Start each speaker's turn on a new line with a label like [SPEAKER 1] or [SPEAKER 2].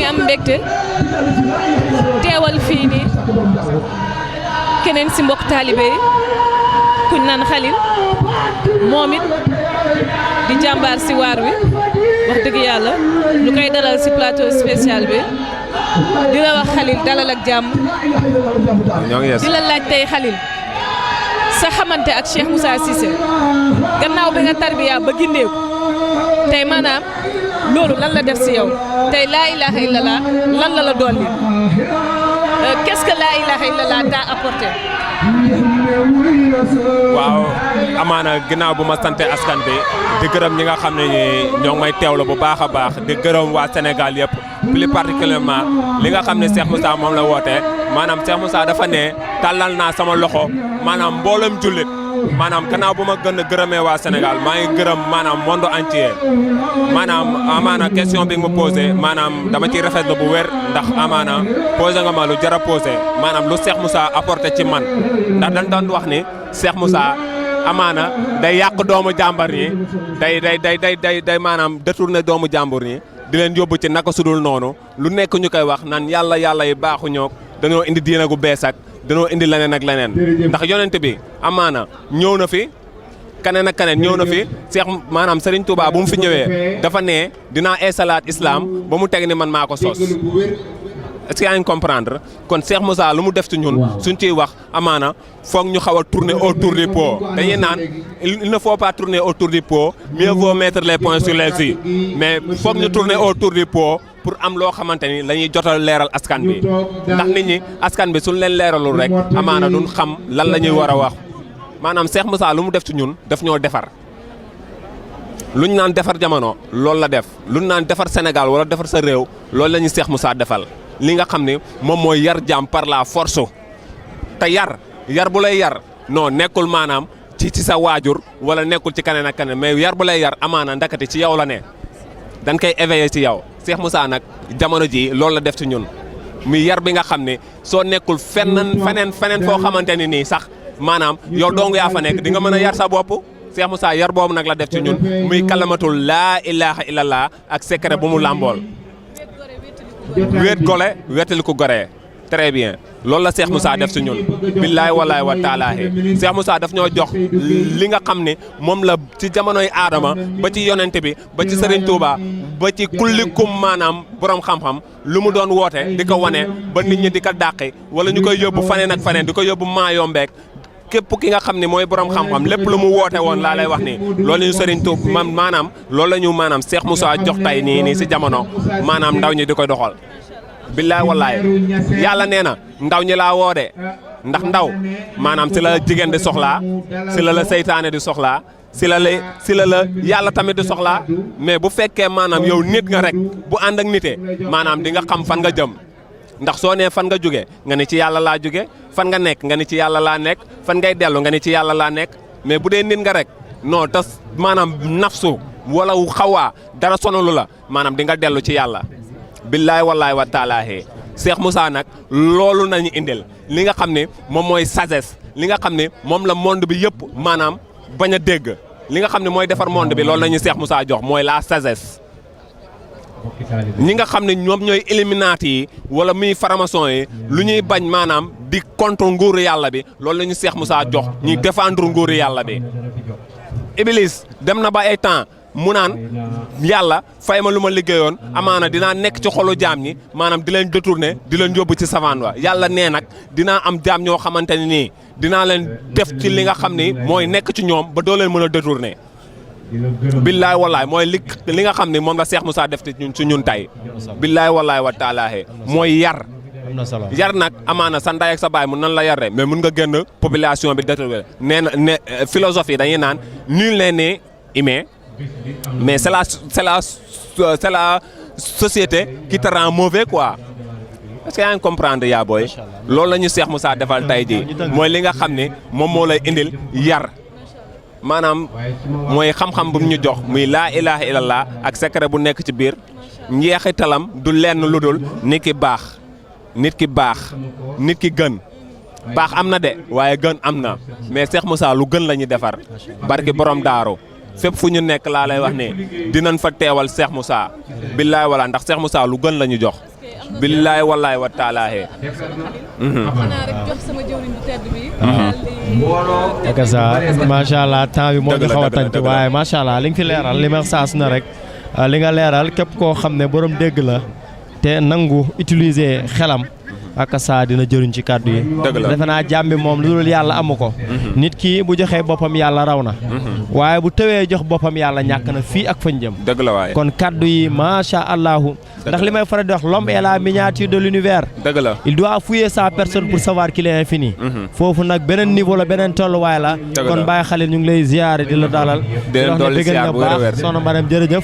[SPEAKER 1] ngi am mbégte teewal fii nii keneen si mbokk taalibe yi kuñ naan Khalil moom it di jàmbaar si waar wi wax dëgg yàlla ñu koy dalal si plateau spécial bi di la wax Khalil dalal ak jàmm di la laaj tey Khalil sa xamante ak Cheikh Moussa Cissé gannaaw bi nga tarbiya ba gindeeku tey maanaam loolu lan la def si yow tey laa ilaha illallah lan la la dolli qu'est-ce que laa ilaha illallah t'a apporté.
[SPEAKER 2] waaw amaana ginnaaw bu ma sante askan bi di gërëm ñi nga xam ne ñoo ngi may teewlu bu baax a baax di gërëm waa Sénégal yëpp plus particulièrement li nga xam ne Cheikh Moussa moom la woote maanaam Cheikh Moussa dafa ne tàllal naa sama loxo maanaam mboolem jullit maanaam gannaaw bu ma gën a gërëmee waa Sénégal maa ngi gërëm maanaam monde entier maanaam amaana question bi nga ma posé maanaam dama ciy rafetlu bu wér ndax amaana posé nga ma lu jar a posé maanaam lu Cheikh Moussa apporté ci man ndax dañ doon wax ni Cheikh Moussa amaana day yàq doomu jàmbar yi day maanaam détourné doomu jàmbur yi di leen yóbbu ci naka sudul noonu lu nekk ñu koy wax naan yàlla yi baaxuñoo dañoo indi diina gu bees ak dañoo indi leneen ak leneen ndax yonent bi amaana ñëw na fi kaneen ak kaneen ñëw na fi Cheikh maanaam Serigne Touba bu mu fi ñëwee dafa ne dinaa eesalaat islam ba mu teg ni man maa ko sos est-ce que yaa ngi comprendre kon Cheikh Moussa lu mu def ci ñun suñ ciy wax amaana foog ñu xaw a tourner autour du pot dañuy naan il ne faut pas tourner autour du pot mieux vaut mettre les points sur les i mais foog ñu tourner autour du pot pour am loo xamante ni la ñuy jotal leeral askan bi ndax nit ñi askan bi suñ leen leeralul rek amaana duñ xam lan la ñuy war a wax maanaam Cheikh Moussa lu mu def ci ñun daf ñoo defar luñ naan defar jamono loolu la def luñ naan defar Sénégal wala defar sa réew loolu la ñuy Cheikh Moussa defal li nga xam ne moom mooy yar jaam par la force te yar bu lay yar non nekkul maanaam ci sa waajur wala nekkul ci kaneen ak kaneen mais yar bu lay yar amaana ndakati ci yow la ne dañ koy éveiller ci yow Cheikh Moussa nag jamono ji loolu la def ci ñun muy yar bi nga xam ne soo nekkul feneen foo xamante ni nii sax maanaam yow dong yaa fa nekk di nga mën a yar sa bopp Cheikh Moussa yar boobu nag la def ci ñun muy kalamatul laa ilaha illallah ak secret bu mu làmbool wéet gole wéetali ko goree très bien loolu la Cheikh Moussa def ci ñun billaay walaay wa taalaahi Cheikh Moussa daf ñoo jox li nga xam ne moom la ci jamonoy aadama ba ci yonente bi ba ci Serigne Touba ba ci kullikum maanaam borom xam-xam lu mu doon woote di ko wane ba nit ñi di ko dàqi wala ñu koy yóbbu faneen ak faneen di ko yóbbu maayombeek képp ki nga xam ne mooy borom xam-xam lépp lu mu woote woon laa lay wax ni loolu la ñu Serigne Touba maanaam loolu la ñu maanaam Cheikh Moussa jox tay nii si jamono maanaam ndaw ñi di koy doxal billaay wallaay yàlla nee na ndaw ñi laa woo de ndax ndaw maanaam si la jigéen di soxlaa si la seytaane di soxlaa si la yàlla tamit di soxlaa mais bu fekkee maanaam yow nit nga rek bu ànd ak nitee maanaam di nga xam fan nga jëm ndax soo nee fan nga jóge nga ni ci yàlla laa jóge fan nga nekk nga ni ci yàlla laa nekk fan ngay dellu nga ni ci yàlla laa nekk mais bu dee nit nga rek non tas maanaam nafsu wala xawaa dara sonalu la maanaam di nga dellu ci yàlla billaay wallaay wa taalaahi Cheikh Moussa nag loolu nañu indil li nga xam ne moom mooy sagesse li nga xam ne moom la monde bi yëpp maanaam bañ a dégg li nga xam ne mooy defar monde bi loolu la ñu Cheikh Moussa jox mooy la sagesse ñi nga xam ne ñoom ñooy Illuminati yi wala muy faramason yi lu ñuy bañ maanaam di contre nguuru yàlla bi loolu la ñu Cheikh Moussa jox ñuy défendre nguuru yàlla bi Iblis dem na ba ay temps mu naan yàlla fay ma lu ma liggéeyoon amaana dinaa nekk ci xolu jaam ñi maanaam di leen détourné di leen yóbbu ci savane wa yàlla nee nag dinaa am jaam ñoo xamante ne nii dinaa leen def ci li nga xam ni mooy nekk ci ñoom ba doo leen mën a détourné billaay wallaay mooy li nga xam ne moom la Cheikh Moussa def ci ñun tey billaay wallaay wa taalaahe mooy yar nag amaana sa ndey ak sa baay mun nan la yaree mais mun nga génn population bi détourné nee na ne philosophie dañuy naan nul n'est né humain mais c'est la société qui te rend mauvais quoi est-ce que yaa ngi comprendre yaa booy loolu la ñu Cheikh Moussa defal tey jii mooy li nga xam ne moom moo lay indil yar maanaam mooy xam-xam bu ñu jox muy laa ilaha illallah ak secret bu nekk ci biir njeexitalam du lenn lu dul nit ki baax nit ki gën baax am na de waaye gën am na mais Cheikh Moussa lu gën la ñuy defar barki borom daaru fépp fu ñu nekk laa lay wax ne dinañ fa teewal Cheikh Moussa billaay wala ndax Cheikh Moussa lu gën la ñu jox billaay wallaay wa taalaahe
[SPEAKER 1] xanaa rek jox sama jëwriñ bu tedd bi.
[SPEAKER 3] ak sa macha allah temps bi moo ngi xaw a tànc waaye macha allah li nga fi leeral li ma saas na rek li nga leeral képp koo xam ne borom dégg la te nangu utiliser xelam. ak saa dina jëriñ ci kàddu yi. defe naa jàmbi moom lu dul yàlla amu ko. nit ki bu joxee boppam yàlla raw na. waaye bu tëwee jox boppam yàlla ñàkk na fii ak fañ jëm.
[SPEAKER 2] dëgg la waaye
[SPEAKER 3] kon kàddu yi macha allahu. ndax li may faral di wax l'homme est la miniature de l'univers.
[SPEAKER 2] dëgg la
[SPEAKER 3] il doit fouiller sa personne pour savoir qu'il est infini. foofu nag beneen niveau la beneen tolluwaay la. kon Baye Khalil ñu ngi lay ziyaare di la dalal.
[SPEAKER 2] di leen dolli ziyaar bu wér a wér
[SPEAKER 3] soxna Mariam jërëjëf.